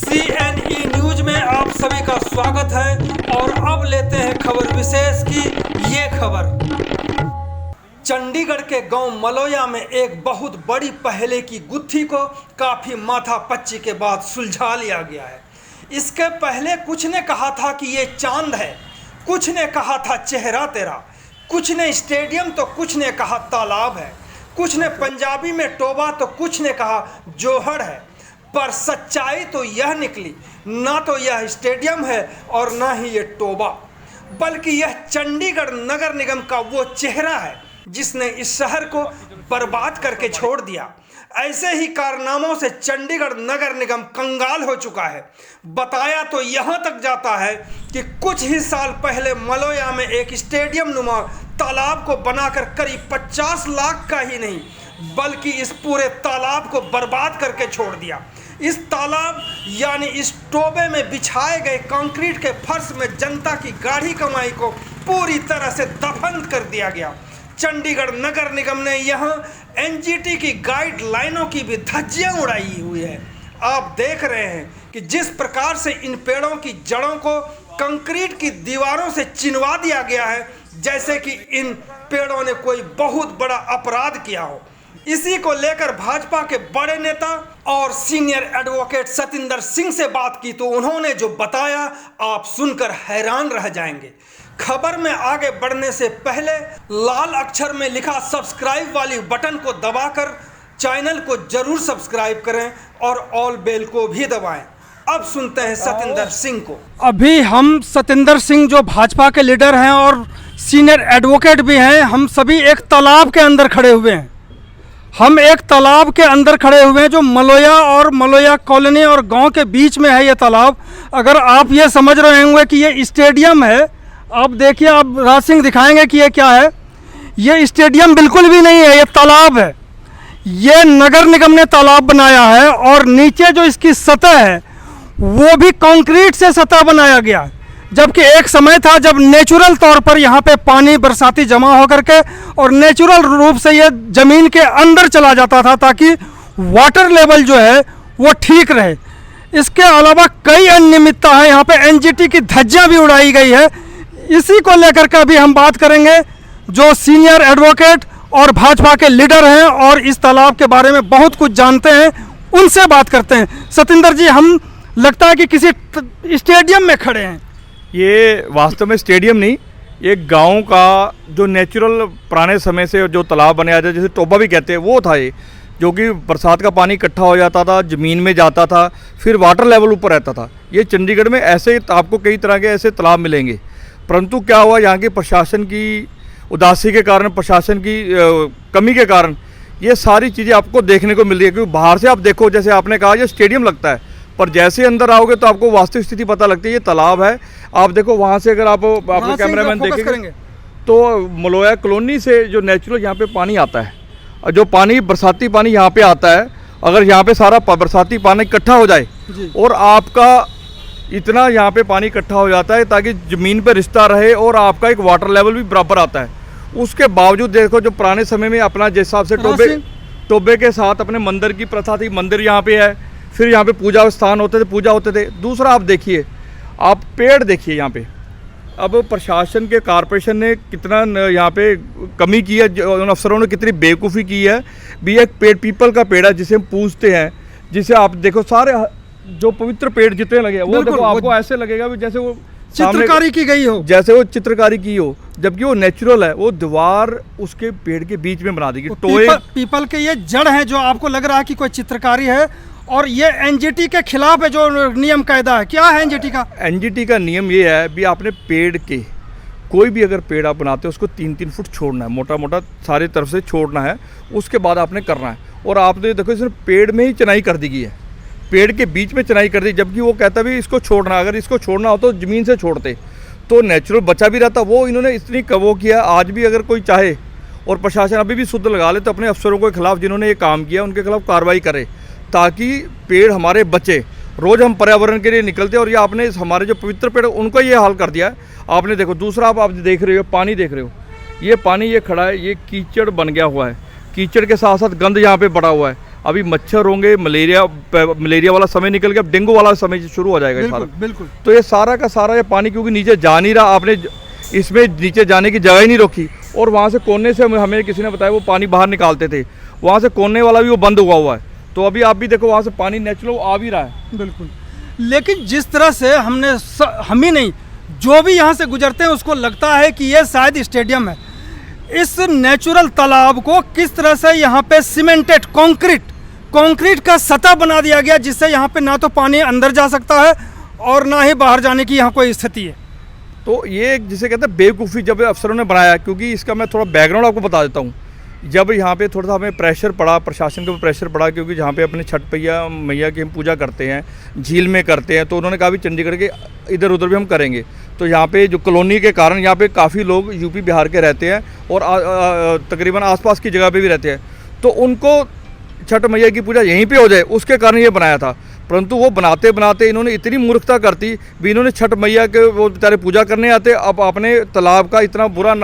CNE news में आप सभी का स्वागत है और अब लेते हैं खबर विशेष की ये खबर। चंडीगढ़ के गांव मलोया में एक बहुत बड़ी पहले की गुत्थी को काफी माथापच्ची के बाद सुलझा लिया गया है। इसके पहले कुछ ने कहा था कि ये चांद है, कुछ ने कहा था चेहरा तेरा, कुछ ने स्टेडियम तो कुछ ने कहा तालाब है, कुछ ने पंजाबी में टोबा तो कुछ ने कहा जोहड़ है। पर सच्चाई तो यह निकली, ना तो यह स्टेडियम है और ना ही ये टोबा, बल्कि यह चंडीगढ़ नगर निगम का वो चेहरा है जिसने इस शहर को बर्बाद करके छोड़ दिया। ऐसे ही कारनामों से चंडीगढ़ नगर निगम कंगाल हो चुका है। बताया तो यहाँ तक जाता है कि कुछ ही साल पहले मलोया में एक स्टेडियम नुमा तालाब को बनाकर करीब 50 लाख का ही नहीं बल्कि इस पूरे तालाब को बर्बाद करके छोड़ दिया। इस तालाब यानी इस टोबे में बिछाए गए कंक्रीट के फर्श में जनता की गाढ़ी कमाई को पूरी तरह से दफन कर दिया गया। चंडीगढ़ नगर निगम ने यहाँ NGT की गाइडलाइनों की भी धज्जियां उड़ाई हुई है। आप देख रहे हैं कि जिस प्रकार से इन पेड़ों की जड़ों को कंक्रीट की दीवारों से चिनवा दिया गया है, जैसे कि इन पेड़ों ने कोई बहुत बड़ा अपराध किया हो। इसी को लेकर भाजपा के बड़े नेता और सीनियर एडवोकेट सतिंदर सिंह से बात की तो उन्होंने जो बताया आप सुनकर हैरान रह जाएंगे। खबर में आगे बढ़ने से पहले लाल अक्षर में लिखा सब्सक्राइब वाली बटन को दबाकर चैनल को जरूर सब्सक्राइब करें और ऑल बेल को भी दबाएं। अब सुनते हैं सतिंदर सिंह को। अभी हम सतिंदर सिंह जो भाजपा के लीडर हैं और सीनियर एडवोकेट भी हैं, हम सभी एक तालाब के अंदर खड़े हुए हैं। हम एक तालाब के अंदर खड़े हुए हैं जो मलोया और मलोया कॉलोनी और गांव के बीच में है ये तालाब। अगर आप ये समझ रहे होंगे कि ये स्टेडियम है, आप देखिए, आप राज सिंह दिखाएंगे कि ये क्या है। ये स्टेडियम बिल्कुल भी नहीं है, ये तालाब है। ये नगर निगम ने तालाब बनाया है और नीचे जो इसकी सतह है वो भी कंक्रीट से सतह बनाया गया, जबकि एक समय था जब नेचुरल तौर पर यहाँ पे पानी बरसाती जमा होकर के और नेचुरल रूप से ये ज़मीन के अंदर चला जाता था ताकि वाटर लेवल जो है वो ठीक रहे। इसके अलावा कई अनियमितता है, यहाँ पे NGT की धज्जियाँ भी उड़ाई गई है। इसी को लेकर के अभी हम बात करेंगे जो सीनियर एडवोकेट और भाजपा के लीडर हैं और इस तालाब के बारे में बहुत कुछ जानते हैं, उनसे बात करते हैं। सतिंदर जी, हम लगता है कि किसी स्टेडियम में खड़े हैं। ये वास्तव में स्टेडियम नहीं, ये गांव का जो नेचुरल पुराने समय से जो तालाब बने आते जैसे टोबा भी कहते हैं वो था ये, जो कि बरसात का पानी इकट्ठा हो जाता था, ज़मीन में जाता था, फिर वाटर लेवल ऊपर रहता था। ये चंडीगढ़ में ऐसे आपको कई तरह के ऐसे तालाब मिलेंगे, परंतु क्या हुआ, यहाँ के प्रशासन की उदासी के कारण, प्रशासन की कमी के कारण ये सारी चीज़ें आपको देखने को मिल रही है। क्योंकि बाहर से आप देखो, जैसे आपने कहा ये स्टेडियम लगता है, पर जैसे अंदर आओगे तो आपको वास्तविक स्थिति पता लगती है। ये तालाब है, आप देखो वहाँ से, अगर आप अपने कैमरामैन देखेंगे तो मलोया कॉलोनी से जो नेचुरल यहाँ पे पानी आता है, और जो पानी बरसाती पानी यहाँ पे आता है, अगर यहाँ पे सारा बरसाती पानी इकट्ठा हो जाए और आपका इतना यहाँ पे पानी इकट्ठा हो जाता है ताकि ज़मीन पे रिश्ता रहे और आपका एक वाटर लेवल भी बराबर आता है। उसके बावजूद देखो जो पुराने समय में अपना जिस हिसाब से टोबे के साथ अपने मंदिर की प्रथा थी, मंदिर यहाँ पे है, फिर यहाँ पे पूजा स्थान होते थे, पूजा होते थे। दूसरा आप देखिए, आप पेड़ देखिए यहाँ पे, अब प्रशासन के कॉरपोरेशन ने कितना यहाँ पे कमी की है, उन अफसरों ने कितनी बेवकूफ़ी की है। भी एक पेड़ पीपल का पेड़ है जिसे हम पूजते हैं, जिसे आप देखो सारे जो पवित्र पेड़ जितने लगे वो देखो आपको ऐसे लगेगा भी जैसे वो चित्रकारी की गई हो, जैसे वो चित्रकारी की हो, जबकि वो नेचुरल है। वो दीवार उसके पेड़ के बीच में बना देगी। पीपल के ये जड़ है जो आपको लग रहा है कि कोई चित्रकारी है, और ये NGT के खिलाफ है जो नियम कायदा है। क्या है NGT का? NGT का नियम ये है भी आपने पेड़ के कोई भी अगर पेड़ आप बनाते हो उसको 3-3 फुट छोड़ना है, मोटा मोटा सारी तरफ से छोड़ना है, उसके बाद आपने करना है। और आपने देखो इसने पेड़ में ही चनाई कर दी गई है, पेड़ के बीच में चनाई कर दी, जबकि वो कहता भी इसको छोड़ना, अगर इसको छोड़ना हो तो ज़मीन से छोड़ते तो नेचुरल बचा भी रहता। वो इन्होंने इतनी वो किया। आज भी अगर कोई चाहे और प्रशासन अभी भी सुध लगा ले तो अपने अफसरों के खिलाफ जिन्होंने ये काम किया उनके खिलाफ कार्रवाई करे, ताकि पेड़ हमारे बचे। रोज़ हम पर्यावरण के लिए निकलते हैं और ये आपने हमारे जो पवित्र पेड़ उनको ये हाल कर दिया है। आपने देखो, दूसरा आप देख रहे हो, पानी देख रहे हो, ये पानी ये खड़ा है, ये कीचड़ बन गया हुआ है, कीचड़ के साथ साथ गंद यहाँ पे बढ़ा हुआ है। अभी मच्छर होंगे, मलेरिया वाला समय निकल गया, अब डेंगू वाला समय शुरू हो जाएगा ये सारा। बिल्कुल। तो ये सारा का सारा ये पानी क्योंकि नीचे जा नहीं रहा, आपने इसमें नीचे जाने की जगह ही नहीं रोकी, और वहाँ से कोने से हमें किसी ने बताया वो पानी बाहर निकालते थे, वहाँ से कोने वाला भी वो बंद हुआ है। तो अभी आप भी देखो वहाँ से पानी नेचुरल आ भी रहा है। बिल्कुल। लेकिन जिस तरह से हम ही नहीं, जो भी यहाँ से गुजरते हैं उसको लगता है कि ये शायद स्टेडियम है। इस नेचुरल तालाब को किस तरह से यहाँ पे सीमेंटेड कंक्रीट का सतह बना दिया गया, जिससे यहाँ पे ना तो पानी अंदर जा सकता है और ना ही बाहर जाने की यहाँ कोई स्थिति है। तो ये जिसे कहते हैं बेवकूफ़ी जब अफसरों ने बनाया, क्योंकि इसका मैं थोड़ा बैकग्राउंड आपको बता देता हूँ। जब यहाँ पे थोड़ा सा हमें प्रेशर पड़ा, प्रशासन के ऊपर प्रेशर पड़ा, क्योंकि जहाँ पे अपने छठ मैया की हम पूजा करते हैं, झील में करते हैं, तो उन्होंने कहा भी चंडीगढ़ के इधर उधर भी हम करेंगे। तो यहाँ पे जो कॉलोनी के कारण यहाँ पे काफ़ी लोग यूपी बिहार के रहते हैं और तकरीबन आसपास की जगह पे भी रहते हैं, तो उनको छठ मैया की पूजा यहीं पे हो जाए उसके कारण ये बनाया था। परंतु वो बनाते बनाते इन्होंने इतनी मूर्खता करती भी, इन्होंने छठ मैया के वो बेचारे पूजा करने आते, अब अपने तालाब का इतना बुरा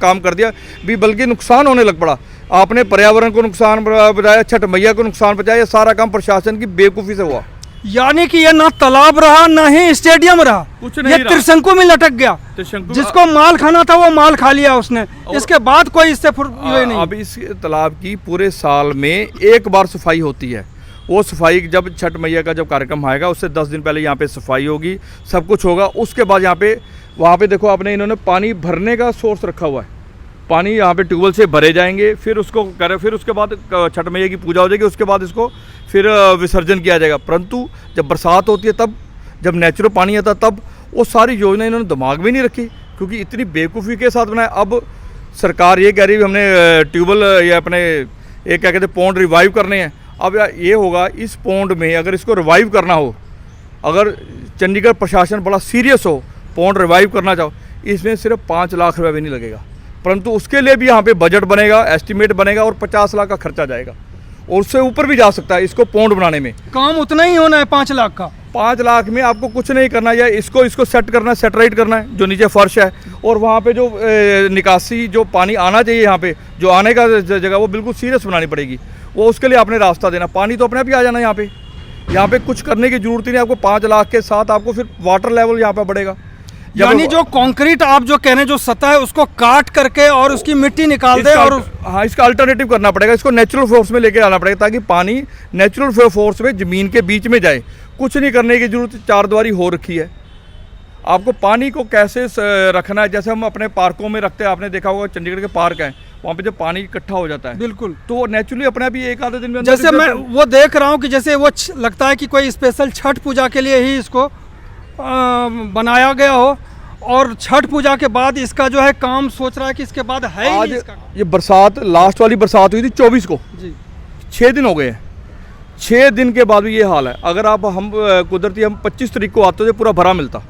काम कर दिया भी, बल्कि नुकसान होने लग पड़ा। आपने पर्यावरण को नुकसान बचाया, छठ मैया को नुकसान बचाया, ये सारा काम प्रशासन की बेवकूफ़ी से हुआ। यानी कि ये ना तालाब रहा ना ही स्टेडियम रहा, कुछ नहीं ये रहा। त्रिशंकु में लटक गया। जिसको माल खाना था वो माल खा लिया उसने, इसके बाद कोई इससे नहीं। अब इस तालाब की पूरे साल में एक बार सफाई होती है। वो सफाई जब छठ मैया का जब कार्यक्रम आएगा उससे 10 दिन पहले यहाँ पे सफाई होगी, सब कुछ होगा। उसके बाद यहाँ पे वहाँ पे देखो आपने इन्होंने पानी भरने का सोर्स रखा हुआ है, पानी यहाँ पे ट्यूबवेल से भरे जाएंगे, फिर उसको करें, फिर उसके बाद छठ मैया की पूजा हो जाएगी, उसके बाद इसको फिर विसर्जन किया जाएगा। परंतु जब बरसात होती है तब, जब नेचुरल पानी आता तब, वो सारी योजना इन्होंने दिमाग में नहीं रखी, क्योंकि इतनी बेवकूफ़ी के साथ बनाया। अब सरकार ये कह रही है हमने ट्यूबवेल या अपने एक क्या कहते हैं पौंड रिवाइव करने हैं। अब ये होगा, इस पौंड में अगर इसको रिवाइव करना हो, अगर चंडीगढ़ प्रशासन बड़ा सीरियस हो, पौंड रिवाइव करना चाहो, इसमें सिर्फ 5 लाख रुपये भी नहीं लगेगा। परंतु उसके लिए भी यहाँ पे बजट बनेगा, एस्टिमेट बनेगा और 50 लाख का खर्चा जाएगा, और उससे ऊपर भी जा सकता है इसको पौंड बनाने में। काम उतना ही होना है 5 लाख का। 5 लाख में आपको कुछ नहीं करना है, इसको सेट करना है, सेटराइट करना है जो नीचे फर्श है, और वहाँ पे जो निकासी जो पानी आना चाहिए यहाँ पे, जो आने का जगह वो बिल्कुल सीरियस बनानी पड़ेगी। वो उसके लिए आपने रास्ता देना, पानी तो अपने आप ही आ जाना यहाँ पे कुछ करने की जरूरत ही नहीं। आपको 5 लाख के साथ आपको फिर वाटर लेवल यहाँ पे बढ़ेगा। यानी जो कंक्रीट आप जो कह रहे हैं, जो सतह है उसको काट करके और उसकी मिट्टी निकाल दे, और हाँ, इसका अल्टरनेटिव करना पड़ेगा, इसको नेचुरल फोर्स में लेके आना पड़ेगा, ताकि पानी नेचुरल फोर्स में ज़मीन के बीच में जाए। कुछ नहीं करने की जरूरत, 4 द्वारी हो रखी है। आपको पानी को कैसे रखना है, जैसे हम अपने पार्कों में रखते हैं, आपने देखा होगा चंडीगढ़ के पार्क हैं, वहाँ पे जब पानी इकट्ठा हो जाता है, बिल्कुल, तो नेचुरली अपने आप ही एक आधे दिन में, जैसे मैं वो देख रहा हूँ कि जैसे वो लगता है कि कोई स्पेशल छठ पूजा के लिए ही इसको बनाया गया हो, और छठ पूजा के बाद इसका जो है काम सोच रहा है कि इसके बाद है ही आज नहीं इसका। ये बरसात, लास्ट वाली बरसात हुई थी 24 को जी, 6 दिन हो गए हैं। 6 दिन के बाद भी ये हाल है। अगर हम कुदरती हम 25 तारीख को आते थे पूरा भरा मिलता,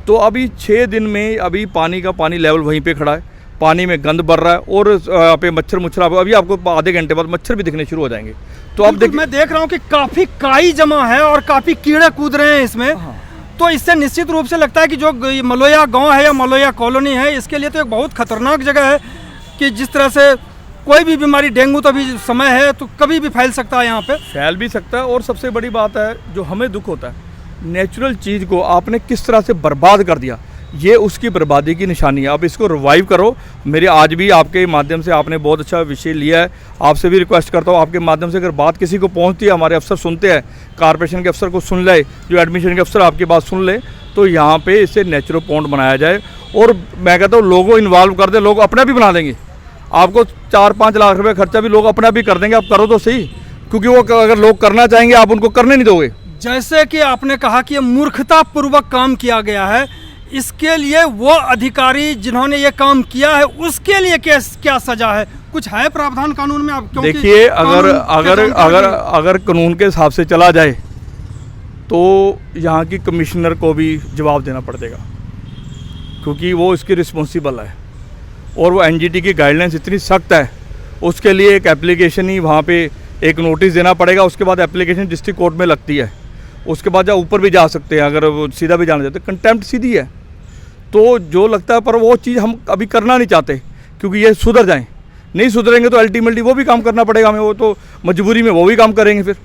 तो अभी 6 दिन में अभी पानी लेवल वहीं पे खड़ा है, पानी में गंद भर रहा है, और पे मच्छर अभी आपको आधे घंटे बाद मच्छर भी दिखने शुरू हो जाएंगे। तो अब मैं देख रहा हूँ कि काफ़ी काई जमा है और काफ़ी कीड़े कूद रहे हैं इसमें। हाँ। तो इससे निश्चित रूप से लगता है कि जो मलोया गांव है या मलोया कॉलोनी है, इसके लिए तो एक बहुत खतरनाक जगह है, कि जिस तरह से कोई भी बीमारी, डेंगू तो अभी समय है तो कभी भी फैल सकता है, यहाँ पे फैल भी सकता है। और सबसे बड़ी बात है जो हमें दुख होता है, नेचुरल चीज़ को आपने किस तरह से बर्बाद कर दिया, ये उसकी बर्बादी की निशानी है। अब इसको रिवाइव करो। मेरे आज भी आपके माध्यम से, आपने बहुत अच्छा विषय लिया है, आपसे भी रिक्वेस्ट करता हूँ, आपके माध्यम से अगर बात किसी को पहुँचती है, हमारे अफसर सुनते हैं, कॉर्पोरेशन के अफसर को सुन ले, जो एडमिशन के अफसर आपकी बात सुन ले, तो यहाँ पे इससे नेचुरल पॉन्ड बनाया जाए। और मैं कहता हूँ लोगों इन्वॉल्व कर दे, लोग अपना भी बना देंगे। आपको 4-5 लाख रुपये खर्चा भी लोग अपना भी कर देंगे, आप करो तो सही, क्योंकि वो अगर लोग करना चाहेंगे आप उनको करने नहीं दोगे। जैसे कि आपने कहा कि ये मूर्खतापूर्वक काम किया गया है, इसके लिए वो अधिकारी जिन्होंने ये काम किया है उसके लिए क्या सजा है, कुछ है प्रावधान कानून में? आप देखिए, अगर कानून के हिसाब से चला जाए तो यहाँ की कमिश्नर को भी जवाब देना पड़ेगा, क्योंकि वो इसकी रिस्पॉन्सिबल है, और वो एनजीटी की गाइडलाइंस इतनी सख्त है, उसके लिए एक एप्लीकेशन ही वहाँ पे एक नोटिस देना पड़ेगा। उसके बाद एप्लीकेशन डिस्ट्रिक्ट कोर्ट में लगती है, उसके बाद जब ऊपर भी जा सकते हैं, अगर वो सीधा भी जाना चाहते हैं, कंटेम्प्ट सीधी है। तो जो लगता है, पर वो चीज़ हम अभी करना नहीं चाहते, क्योंकि ये सुधर जाएं। नहीं सुधरेंगे तो अल्टीमेटली वो भी काम करना पड़ेगा हमें, वो तो मजबूरी में वो भी काम करेंगे फिर।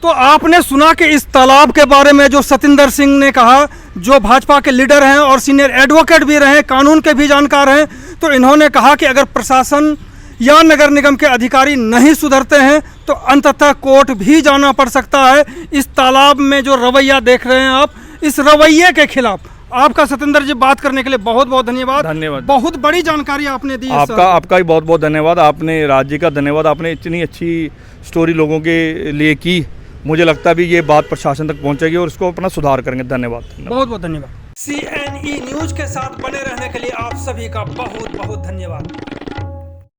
तो आपने सुना कि इस तालाब के बारे में जो सतिंदर सिंह ने कहा, जो भाजपा के लीडर हैं और सीनियर एडवोकेट भी रहे, कानून के भी जानकार हैं, तो इन्होंने कहा कि अगर प्रशासन या नगर निगम के अधिकारी नहीं सुधरते हैं तो अंततः कोर्ट भी जाना पड़ सकता है। इस तालाब में जो रवैया देख रहे हैं आप, इस रवैये के खिलाफ आपका सतिंदर जी बात करने के लिए बहुत बहुत धन्यवाद। धन्यवाद। बहुत बड़ी जानकारी आपने दी। आपका भी बहुत बहुत धन्यवाद। आपने राज्य का धन्यवाद, आपने इतनी अच्छी स्टोरी लोगों के लिए की। मुझे लगता है भी ये बात प्रशासन तक पहुंचेगी और इसको अपना सुधार करेंगे। धन्यवाद। बहुत बहुत धन्यवाद। CNE न्यूज के साथ बने रहने के लिए आप सभी का बहुत बहुत धन्यवाद।